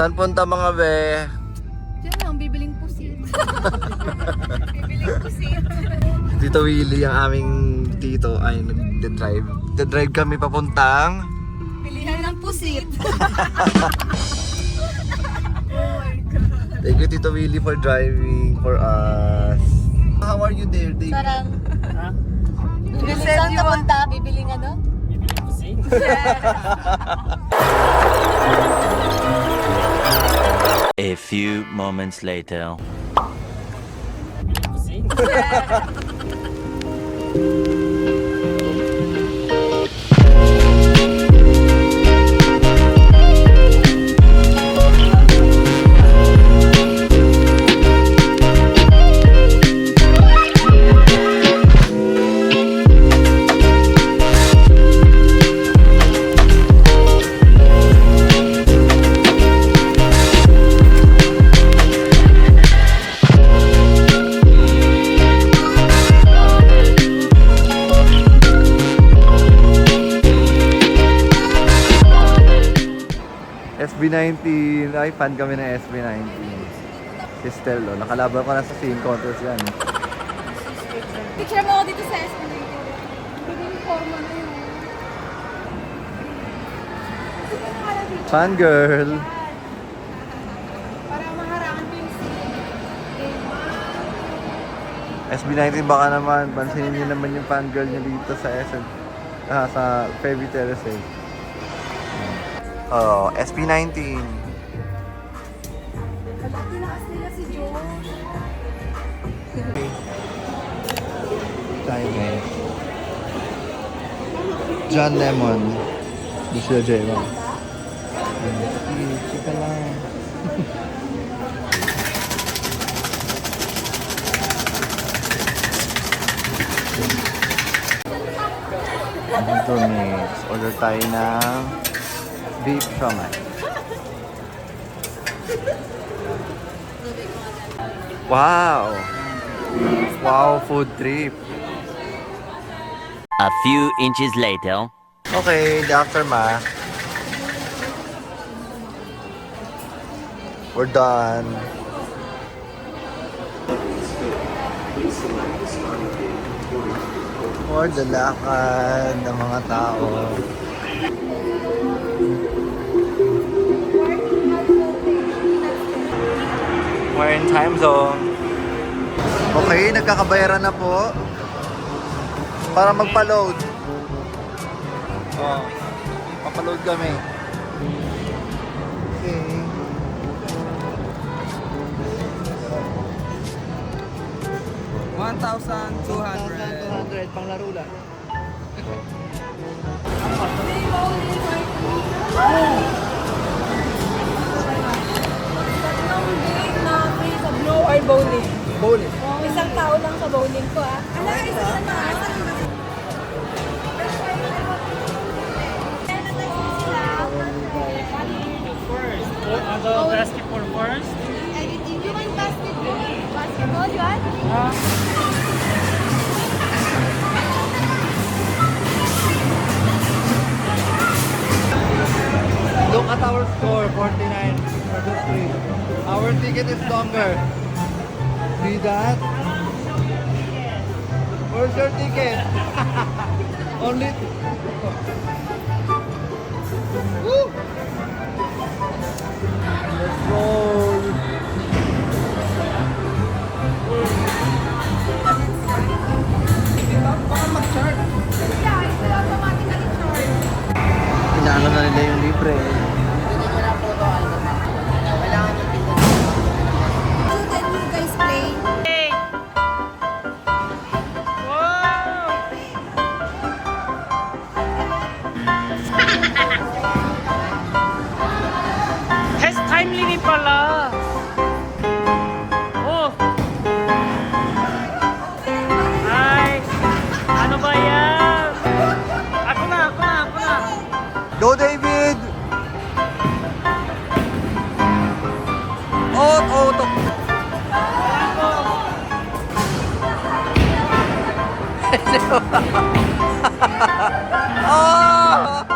Saan punta mga be? Diyan lang, bibiling pusit. Bibiling pusit. Tito Willie, ang aming tito ay nag-drive. Nag-drive kami papuntang Pilihan ng pusit. Thank you Tito Willie for driving for us. How are you there, Dave? Parang, bibiling saan ka punta? Bibiling ano? Bibiling pusit. A few moments later. Bibiling pusit. SB19. Ay, fan kami ng SB19. Si Stella, nakalaban ko na sa scene contest yan. Picture mo ako dito sa Esplanade. Biging forma na yun. Fan girl. Para maharangan ko yung scene. SB19 baka naman, pansinin niyo naman yung fan girl niyo dito sa SM. Sa Fairview Terrace eh. Oh, SB19. Tinaas nila si Josh. Tayo guys. John Lemon. Di sila J-Lo. Chika lang. Ito next. Order tayo ng beef siomai. Wow! Wow, food trip. A few inches later. Okay, the aftermath. We're done. Or the lakad ng mga tao. We're in time zone. Okay, nagkakabayaran na po. Para magpa-load. Oh, papaload kami. Okay. $1,200 pang laro lang. Blow or bowling? Bowling. Isang tao lang sa bowling ko ah. Ala, isang na. First. The basketball first. You want basketball? Basketball, you want? Look at our score, 49 versus 3. Our ticket is longer. See that? Where's your ticket? Only... Woo! Let's roll! Baka mag-chart. Yeah, it's automatically charged. Inaano na nila yung libre. So then you guys play. Has time limit pala. Oh. Ay. Ano ba yan? Ako na. Go David! Oh, to. Oh!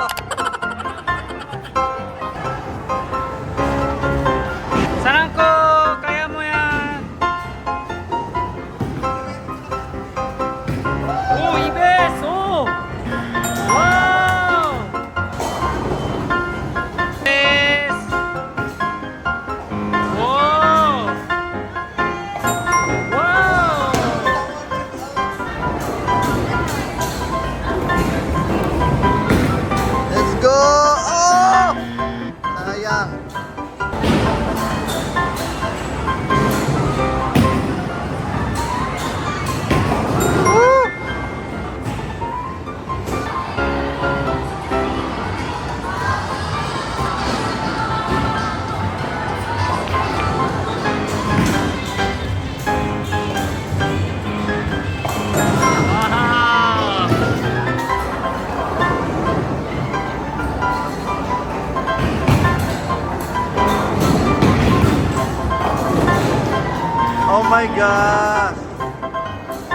my gosh!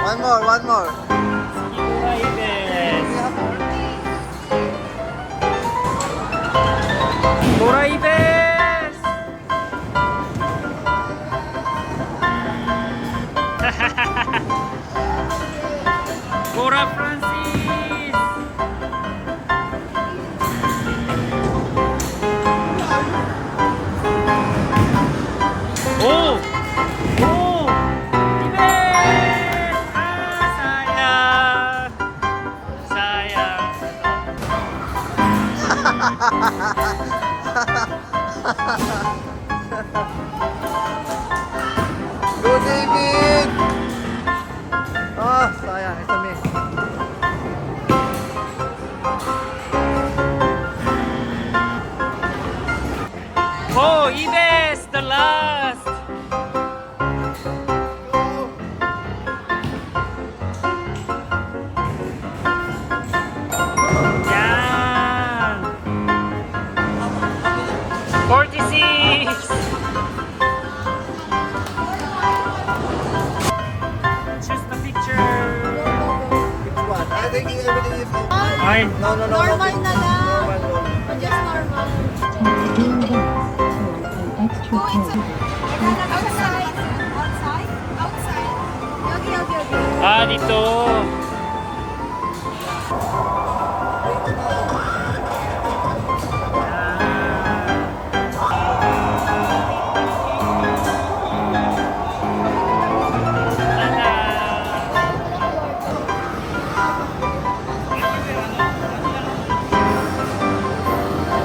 One more, one more. Sigura Ibes. Sigura Ibes. Cora Francis. Oh! Oh! Ibes! Sayang! Sayang. Go, David! Ah, sayang. Isa miss. Oh, Ibes! The last! Yan! 46! Choose the picture! Which one? I think everything is... Ay, No, no, no. Normal no. na lang. Normal, normal. Just normal. Go inside. Outside. Outside? Outside. Yogi, yogi, yogi. ah, dito!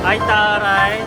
Ay, taray!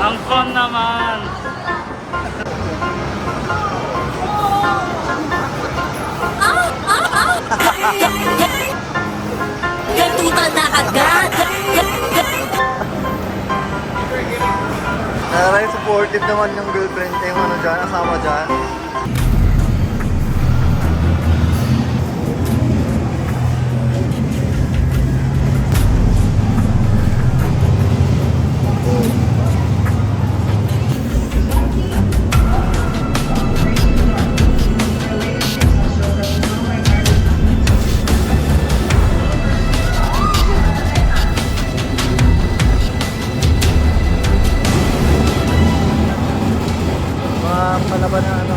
Ang fun naman! Katutan na agad! Naray, supportive naman yung girlfriend niya, yung ano dyan, asama dyan. Mga palaban na ano.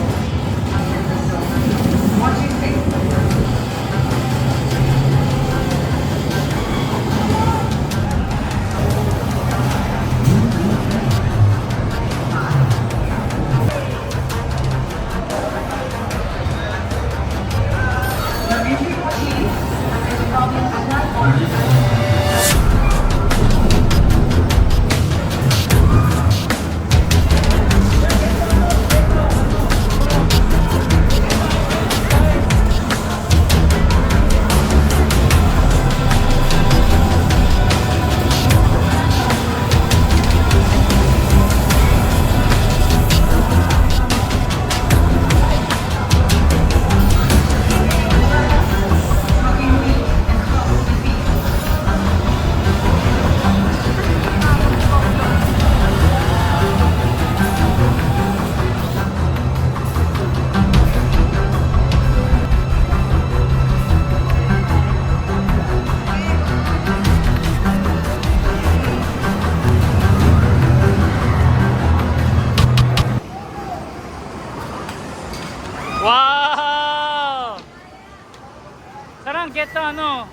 get the ano?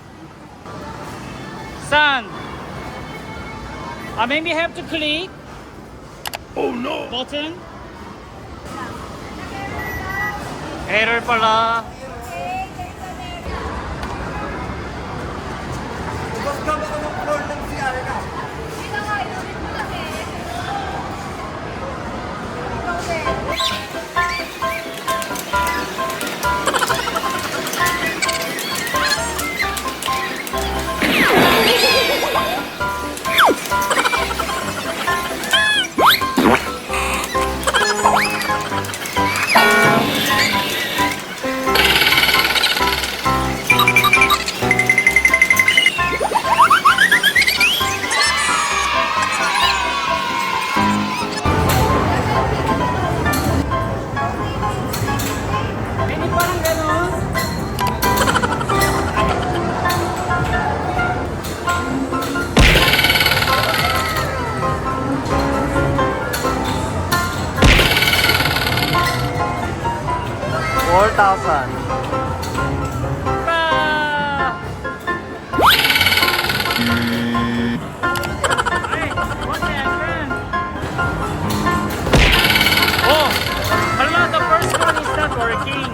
Sun. Maybe have to click. Oh no. Button. Error pala. Hindi parang ganon. $4,000. Hey, what's that, friend? Oh, hala, the first one is not working.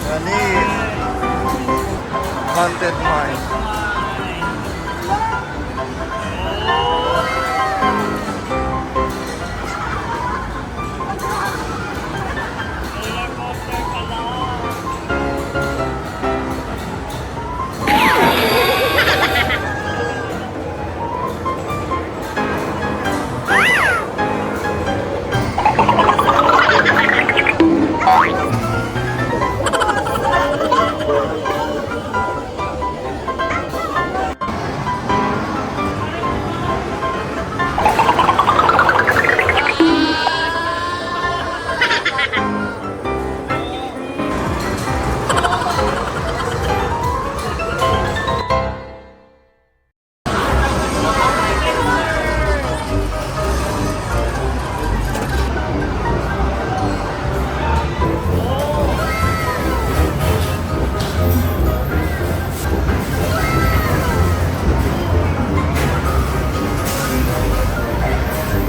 Ganis. Content mine. Roller coaster pala.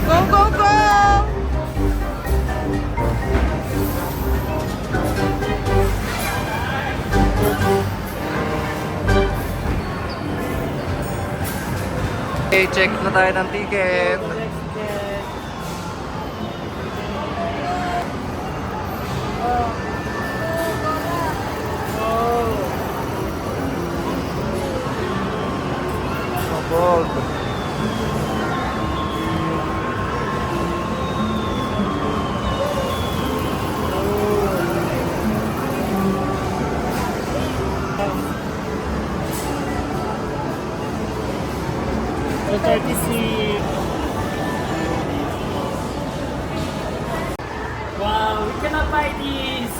Go, go, go! Okay, check na tayo ng ticket. Bold. The 36. Wow, we cannot buy these.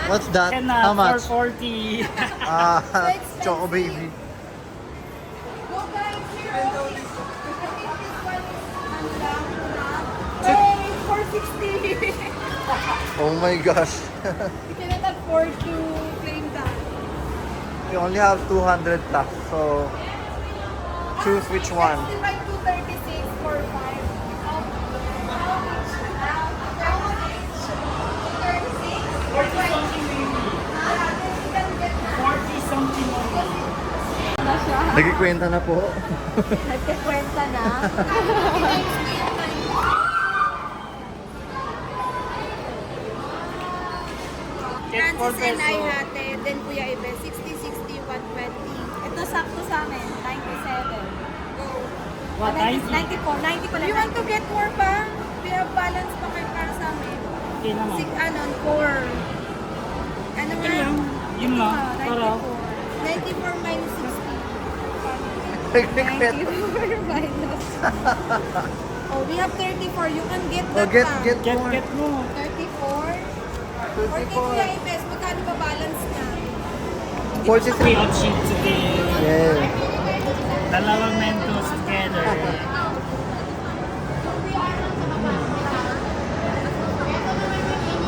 What's that? Cannot, How much? 440. Choco baby. Go, guys, here. Hey, 460. Oh my gosh. You cannot afford to claim that. We only have 200 plus, so choose which one. Let's divide 236 for 5. How much? 40 something only. Na siya. Nagkikwenta na po. Nagkikwenta na. Get 4 Francis and I peso. hatid. Then Kuya Ibe, 60, 60, 120. Ito sakto sa amin, 97. Go. What, 90? 94, 90 pala. You want to get more pa? We have balance pa kayo para sa amin. Okay naman. 4. Ano nga? Okay lang. Yun lang. Ah, Para. 94 minus 60. Nagkikwenta. 94 minus. Oh, we have 34. You can get Oh, that get, pa. get Get, more. get mo. 34. 40 Kuya Ibes, magkano ba balance niya? 43. Out sheet today. Yeah. Dalawang Mentos together.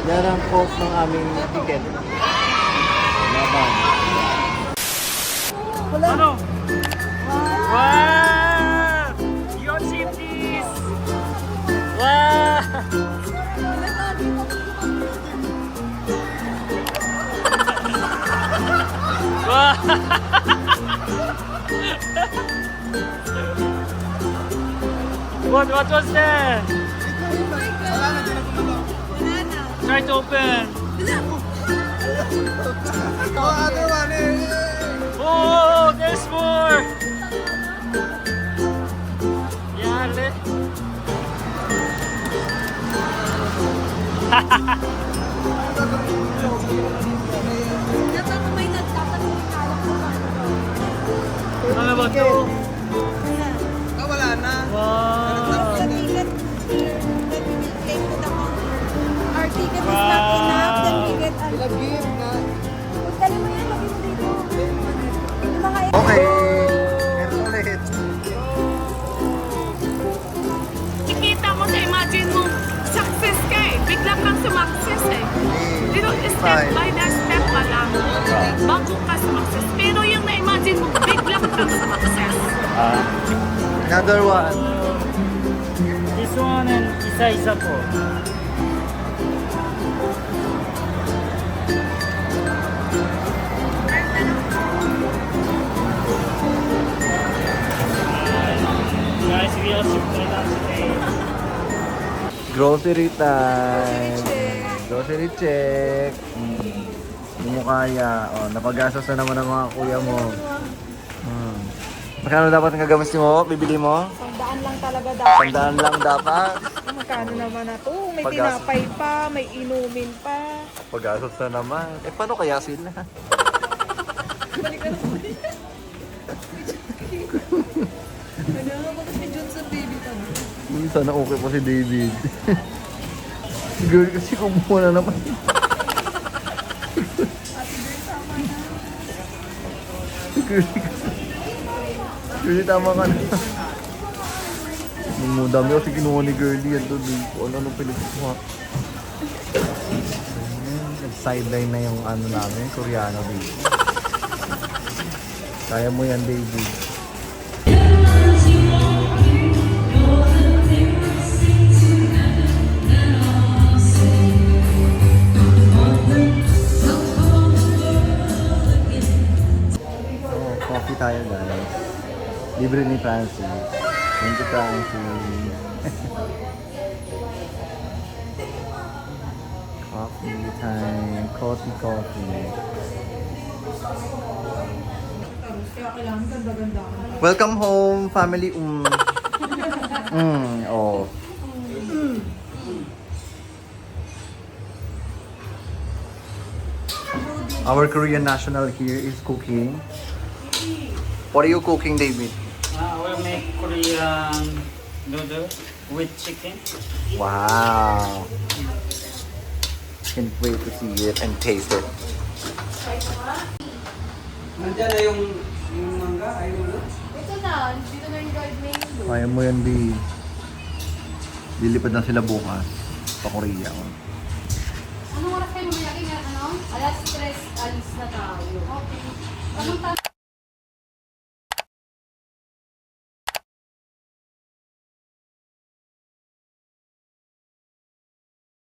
Yan ng cost ng aming ticket. Laban. Ano? Wow! Yon safeties! Wow! Wow! What was that? Try to open. Oh, there's more. Yale. Dapat may nagtatanong alam ko ba? Ano ba ito? Wala na. Wow. The ticket here that we will claim to the counter. Our ticket is not enough, then we get a Lagim na. Dali mo yan, lagi mo dito. Yung mga Okay. Meron ulit. Kikita mo sa imagine mo, success ka eh. Bigla kang sumakses eh. Dito, step by step pa lang. Bago ka sumakses. Pero yung na-imagine mo, bigla kang sumakses. Another one. This one and isa-isa po. Guys, we also play that today. Grocery time. Grocery check. Hindi mo kaya. Oh, napagastos na naman ang mga kuya mo. Magkano dapat ang gagamas mo? Bibili mo? Sandaan lang talaga dapat. Tandaan lang dapat. Magkano naman na to? May Pag-gas- tinapay pa, may inumin pa. Pagastos na naman. Eh, paano kaya sila? Uy, sana okay pa si David. Si girl kasi kumuha na naman. Si girl kasi. Girlie, tama ka na. Nung dami kasi kinuha ni Girlie yan doon. Ano pinagkuha. Sideline na yung ano namin, Koreano dito. Kaya mo yan, David. Coffee tayo, guys. Libre ni Francis. Thank you, Francis. Coffee time. Coffee. Welcome home, family. Oh. Our Korean national here is cooking. What are you cooking, David? We'll make Korean noodle with chicken. Wow. Can't wait to see it and taste it. Nandiyan na yung mangga, ayun na. Ito na, dito na yung guide menu. Kaya mo yan, di. Lilipad na sila bukas. Pa Korea. Anong oras kayo mamaya? Ano? Alas 3, alis na tayo. Okay. Anong